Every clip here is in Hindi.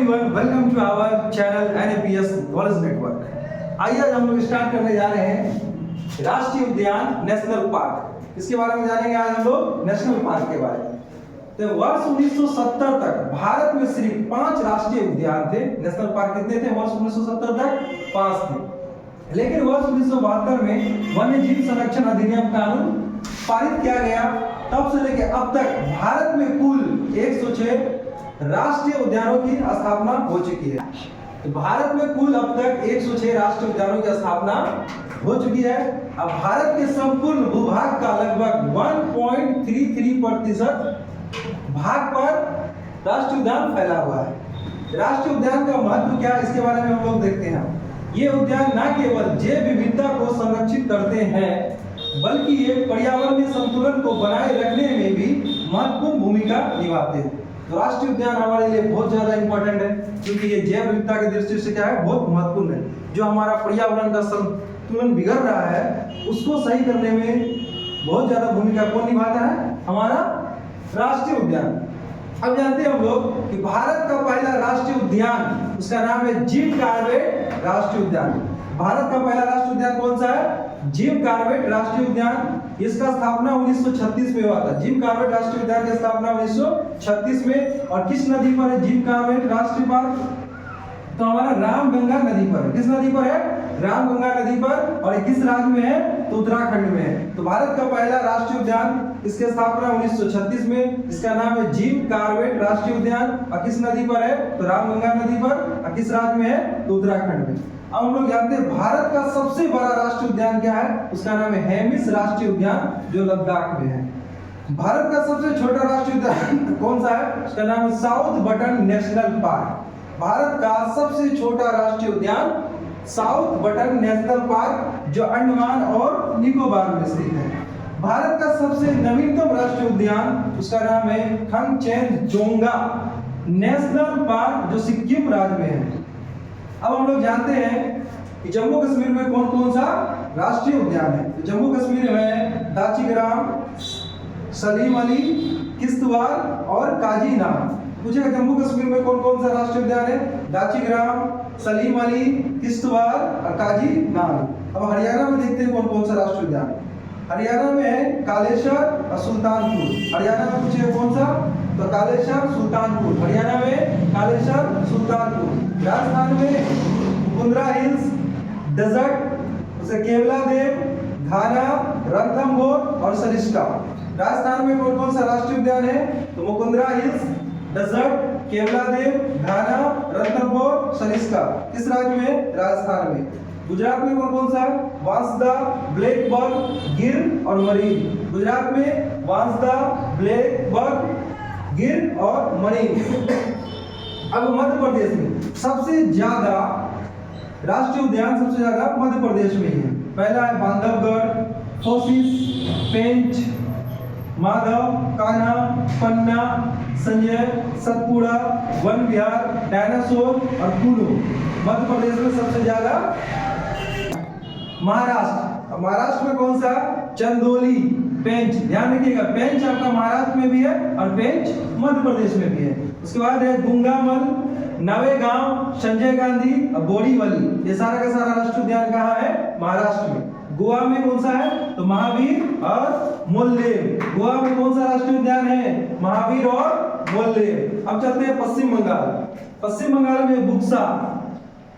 Everyone, welcome to our channel NAPS knowledge network. आइए आज हम लोग स्टार्ट करने जा रहे हैं राष्ट्रीय उद्यान नेशनल पार्क। इसके बारे में जानेंगे आज हम लोग नेशनल पार्क के बारे में। तो वर्ष 1970 तक भारत में सिर्फ 5 राष्ट्रीय उद्यान थे। नेशनल पार्क कितने थे? वर्ष 1970 तक 5 थे। लेकिन वर्ष 1972 में वन्य जीव संरक्षण अधिनियम कानून पारित किया गया। तब से लेकर अब तक भारत में कुल 106 राष्ट्रीय उद्यानों की स्थापना हो चुकी है। तो भारत में कुल अब तक 106 राष्ट्रीय उद्यानों की स्थापना हो चुकी है। अब भारत के संपूर्ण भूभाग का लगभग 1.33% भाग पर राष्ट्रीय उद्यान फैला हुआ है। राष्ट्रीय उद्यान का महत्व क्या है, इसके बारे में हम लोग देखते हैं। ये उद्यान न केवल जैव विविधता को संरक्षित करते हैं, बल्कि ये पर्यावरणीय संतुलन को बनाए रखने में भी महत्वपूर्ण भूमिका निभाते हैं। तो राष्ट्रीय उद्यान हमारे लिए बहुत ज्यादा इंपॉर्टेंट है, क्योंकि ये जैव विविधता की दृष्टि से क्या है, बहुत महत्वपूर्ण है। जो हमारा पर्यावरण का संतुलन बिगड़ रहा है, उसको सही करने में बहुत ज्यादा भूमिका कौन निभाता है? हमारा राष्ट्रीय उद्यान। अब जानते हैं हम लोग कि भारत का पहला राष्ट्रीय उद्यान, उसका नाम है जिम कॉर्बेट राष्ट्रीय उद्यान। भारत का पहला राष्ट्रीय उद्यान कौन सा है? जिम कॉर्बेट राष्ट्रीय उद्यान। इसका स्थापना 1936 में हुआ था। जिम कॉर्बेट राष्ट्रीय उद्यान की स्थापना 1936 में। और किस नदी पर है जिम कॉर्बेट राष्ट्रीय पार्क? तो हमारा रामगंगा नदी पर है। किस नदी पर है? रामगंगा नदी पर। और किस राज्य में है? तो उत्तराखंड में है। तो भारत का पहला राष्ट्रीय उद्यान, इसकी स्थापना 1936 में। इसका नाम है जिम कॉर्बेट राष्ट्रीय उद्यान। और किस नदी पर है? तो रामगंगा नदी पर। और किस राज्य में है? तो उत्तराखंड में। अब हम लोग जानते हैं भारत का सबसे बड़ा राष्ट्रीय उद्यान क्या है? उसका नाम है हेमिस राष्ट्रीय उद्यान, जो लद्दाख में है। भारत का सबसे छोटा राष्ट्रीय उद्यान कौन सा है? उसका नाम है south button national park. Bharat का सबसे छोटा राष्ट्रीय उद्यान साउथ बटन नेशनल पार्क, जो अंडमान और निकोबार में स्थित है। भारत का सबसे नवीनतम राष्ट्रीय उद्यान, उसका नाम है खंगचेनजोंगा नेशनल पार्क, जो सिक्किम राज्य में है। अब हम लोग जानते हैं कि जम्मू कश्मीर में कौन कौन सा राष्ट्रीय उद्यान है। तो जम्मू कश्मीर में दाचिग्राम, सलीम अली, किश्तवाड़ और काजीनागा। पूछेगा जम्मू कश्मीर में कौन कौन सा राष्ट्रीय उद्यान है? दाचिग्राम, सलीम अली, किश्तवाड़ और काजीनागा। अब हरियाणा में देखते हैं कौन कौन सा राष्ट्रीय उद्यान है। हरियाणा में है कालेश्वर और सुल्तानपुर। हरियाणा में पूछे कौन सा? तो कालेश्वर, सुल्तानपुर। हरियाणा में कालेश्वर, सुल्तानपुर। राजस्थान में मुकुंदरा हिल्स डेजर्ट, उसे केवला देव, घाना, रणथंभौर और सरिस्का। राजस्थान में कौन कौन सा राष्ट्रीय उद्यान है? तो मुकुंदरा हिल्स डेजर्ट, केवला देव, घाना, रणथंभौर, सरिस्का। किस राज्य में? राजस्थान में। गुजरात में कौन कौन सा है? वांसदा, ब्लैकबक, गिर और मरीन। गुजरात में वांसदा, ब्लैकबक, गिर और मरीन। अब मध्य प्रदेश में सबसे ज्यादा राष्ट्रीय उद्यान सबसे ज्यादा मध्य प्रदेश में ही है। पहला है बांधवगढ़, कोशिश, पेंच, माधव, कान्हा, पन्ना, संजय, सतपुड़ा, वन विहार, डायनासोर और कुल्लू। मध्य प्रदेश में सबसे ज्यादा। महाराष्ट्र में कौन सा? चंदौली, पेंच। ध्यान रखिएगा, पेंच आपका महाराष्ट्र में भी है और पेंच मध्य प्रदेश में भी है। उसके बाद है गुंगामल, नवेगांव, संजय गांधी और बोरीवली। ये सारा का सारा राष्ट्रीय उद्यान कहाँ है? महाराष्ट्र में। गोवा में कौन सा है? तो महावीर और मोल्लेर। गोवा में कौन सा राष्ट्रीय उद्यान है? महावीर और मोल्लेर। अब चलते हैं पश्चिम बंगाल। पश्चिम बंगाल में बुक्सा,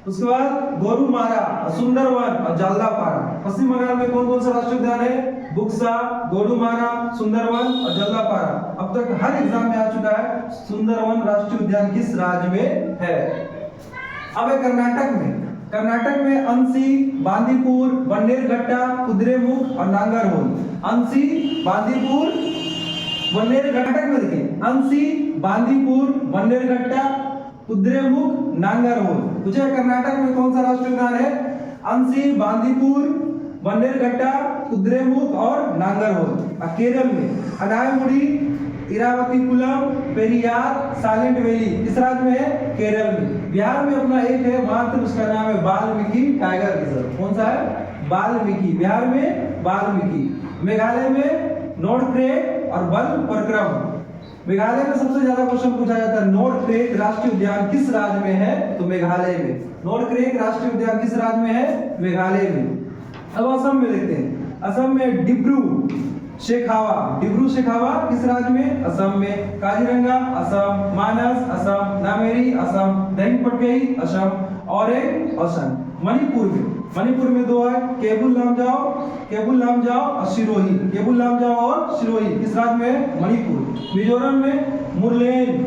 उसके बाद गोरुमारा, सुंदरवन और जल्दापारा। पश्चिम बंगाल में कौन कौन सा राष्ट्रीय उद्यान है? बुक्सा, गोरुमारा, सुंदरवन और जल्दापारा। अब तक हर एग्जाम में आ चुका है सुंदरवन राष्ट्रीय उद्यान किस राज्य में है। अब है कर्नाटक में। कर्नाटक में अंसी, बांदीपुर, बन्नेरघट्टा, कुद्रेमुख और नांगरहोल। अंसी, बांदीपुर, बन्नेरघट्टा। कर्नाटक में देखिए अंसी, बांदीपुर, बन्नेरघट्टा, कुद्रेमुख, नांगरहोल। पूछे कर्नाटक में कौन सा राष्ट्रीय उद्यान है? अंसी, बांदीपुर, बन्नेरघट्टा, कुद्रेमुख और नांगरहोल। केरल में अनायमुड़ी, इरावतीकुलम, पेरियार, साइलेंट वैली। किस राज्य में है? केरल में। बिहार में अपना एक है मात्र, उसका नाम है वाल्मीकि टाइगर रिजर्व। कौन सा है? वाल्मीकि। बिहार में वाल्मीकि। मेघालय में नोर्डक्रेक और बल पराक्रम। मेघालय में सबसे ज्यादा क्वेश्चन पूछा जाता है, नोर्थ क्रेक राष्ट्रीय उद्यान किस राज्य में है? तो मेघालय में। नोर्थ क्रेक राष्ट्रीय उद्यान किस राज्य में है? मेघालय में। अब असम में देखते हैं, असम में डिब्रू शेखावा किस राज्य में? असम में। काजीरंगा असम, मानस असम, नामेरी असम, दैंग पटकाई असम और एक असम। मणिपुर में दो है, केबुल लामजाओ और सिरोही। केबुल लामजाओ और सिरोही किस राज्य में है? मणिपुर। मिजोरम में मुरलेन,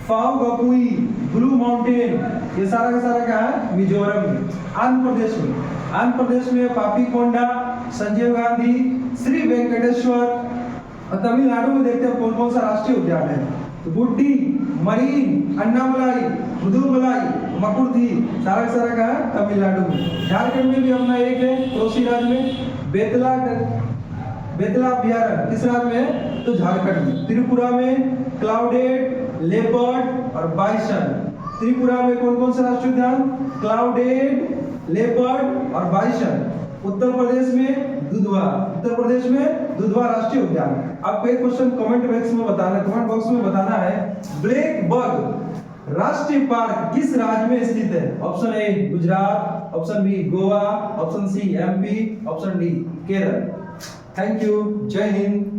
फाउ गपुई, ब्लू माउंटेन, ये सारा का सारा क्या है? मिजोरम में। आंध्र प्रदेश में पापीकोंडा, संजीव गांधी, श्री वेंकटेश्वर। और तमिलनाडु में देखते हैं कौन कौन सा राष्ट्रीय उद्यान है, तो गुड्डी, मरीन, अन्नामलाई, मुदुमलाई, मकुर्थी, सारा का सारा का है तमिलनाडु में। झारखंड में भी अपना एक है पड़ोसी राज्य में, बेतला अभ्यारण्य किस राज्य में है? तो झारखंड में। त्रिपुरा में क्लाउडेड, लेपर्ड और बाइसन। त्रिपुरा में कौन कौन सा राष्ट्रीय उद्यान? क्लाउडेड, लेपर्ड और बाइसन। उत्तर प्रदेश में दुधवा राष्ट्रीय उद्यान। आपको एक क्वेश्चन कमेंट बॉक्स में बताना है, ब्लैक बग राष्ट्रीय पार्क किस राज्य में स्थित है? Option A Gujarat, option B Goa, option C MP, option D Kerala. Thank you. जय हिंद।